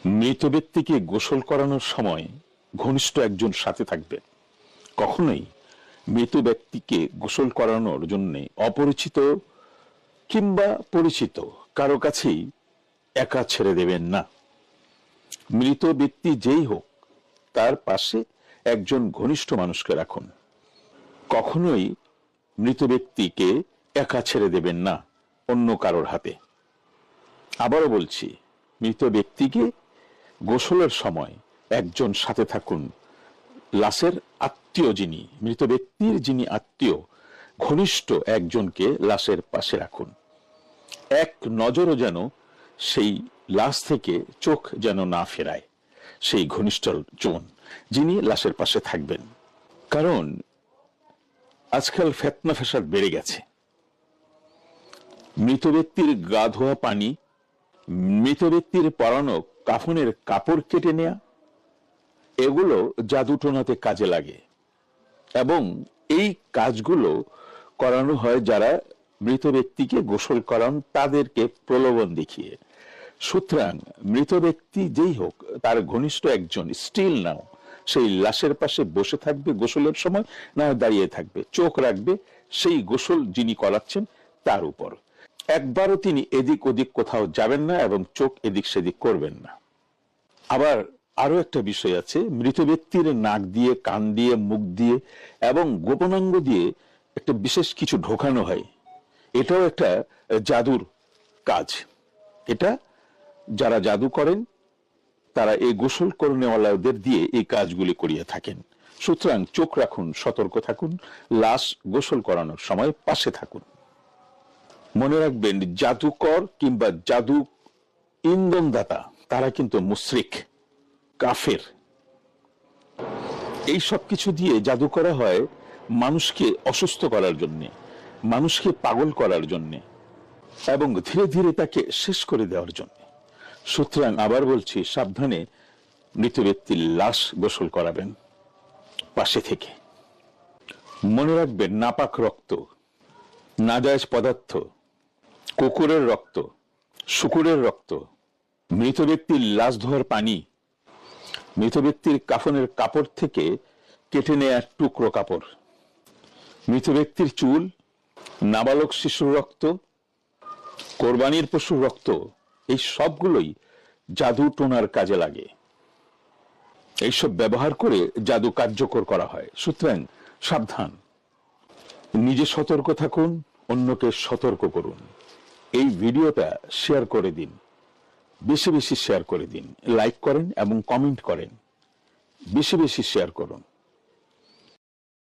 মৃত ব্যক্তিকে গোসল করানোর সময় ঘনিষ্ঠ একজন সাথে থাকবে। কখনোই মৃত ব্যক্তিকে গোসল করানোর জন্য অপরিচিত কিংবা পরিচিত কারো কাছেই একা ছেড়ে দেবেন না। মৃত ব্যক্তি যেই হোক তার পাশে একজন ঘনিষ্ঠ মানুষকে রাখুন। কখনোই মৃত ব্যক্তিকে একা ছেড়ে দেবেন না অন্য কারোর হাতে। আবারও বলছি, মৃত ব্যক্তিকে গোসলের সময় একজন সাথে থাকুন। লাশের আত্মীয় যিনি, মৃত ব্যক্তির যিনি আত্মীয়, ঘনিষ্ঠ একজনকে লাশের পাশে রাখুন। এক নজরও যেন সেই লাশ থেকে চোখ যেন না ফেরায় সেই ঘনিষ্ঠ জন যিনি লাশের পাশে থাকবেন। কারণ আজকাল ফিতনা ফাসাদ বেড়ে গেছে। মৃত ব্যক্তির গা ধোয়া পানি, মৃত ব্যক্তির পরানো কাফনের কাপড় কেটে নেয়া, এগুলো জাদুটোনাতে কাজে লাগে এবং এই কাজগুলো করানো হয় যারা মৃত ব্যক্তিকে গোসল করান তাদেরকে প্রলোভন দেখিয়ে। সুতরাং মৃত ব্যক্তি যেই হোক তার ঘনিষ্ঠ একজন স্টিল নাও সেই লাশের পাশে বসে থাকবে গোসলের সময়, না দাঁড়িয়ে থাকবে, চোখ রাখবে সেই গোসল যিনি করাচ্ছেন তার উপর। একবারও তিনি এদিক ওদিক কোথাও যাবেন না এবং চোখ এদিক সেদিক করবেন না। আবার আরো একটা বিষয় আছে, মৃত ব্যক্তির নাক দিয়ে, কান দিয়ে, মুখ দিয়ে এবং গোপনাঙ্গ দিয়ে একটা বিশেষ কিছু ঢোকানো হয়। এটাও একটা জাদুর কাজ। এটা যারা জাদু করেন তারা এই গোসল করনেওয়ালাদের দিয়ে এই কাজগুলি করিয়ে থাকেন। সুতরাং চোখ রাখুন, সতর্ক থাকুন, লাশ গোসল করানোর সময় পাশে থাকুন। মনে রাখবেন, জাদুকর কিংবা জাদু ইন্ধনদাতা তারা কিন্তু মুশরিক, কাফের। এই সব কিছু দিয়ে জাদু করা হয় মানুষকে অসুস্থ করার জন্য, মানুষকে পাগল করার জন্য এবং ধীরে ধীরে তাকে শেষ করে দেওয়ার জন্য। সুতরাং আবার বলছি, সাবধানে মৃত ব্যক্তির লাশ গোসল করাবেন পাশে থেকে। মনে রাখবেন, নাপাক রক্ত, নাজায়েজ পদার্থ, কুকুরের রক্ত, শুকুরের রক্ত, মৃত ব্যক্তির লাশ ধোয়ার পানি, মৃত ব্যক্তির কাফনের কাপড় থেকে কেটে নেয়া টুকরো কাপড়, মৃত ব্যক্তির চুল, নাবালক শিশুর রক্ত, কোরবানির পশুর রক্ত, এই সবগুলোই জাদু টোনার কাজে লাগে। এইসব ব্যবহার করে জাদু কার্যকর করা হয়। সুতরাং সাবধান, নিজে সতর্ক থাকুন, অন্যকে সতর্ক করুন। এই ভিডিওটা শেয়ার করে দিন, বেশি বেশি শেয়ার করে দিন, লাইক করেন এবং কমেন্ট করেন, বেশি বেশি শেয়ার করুন।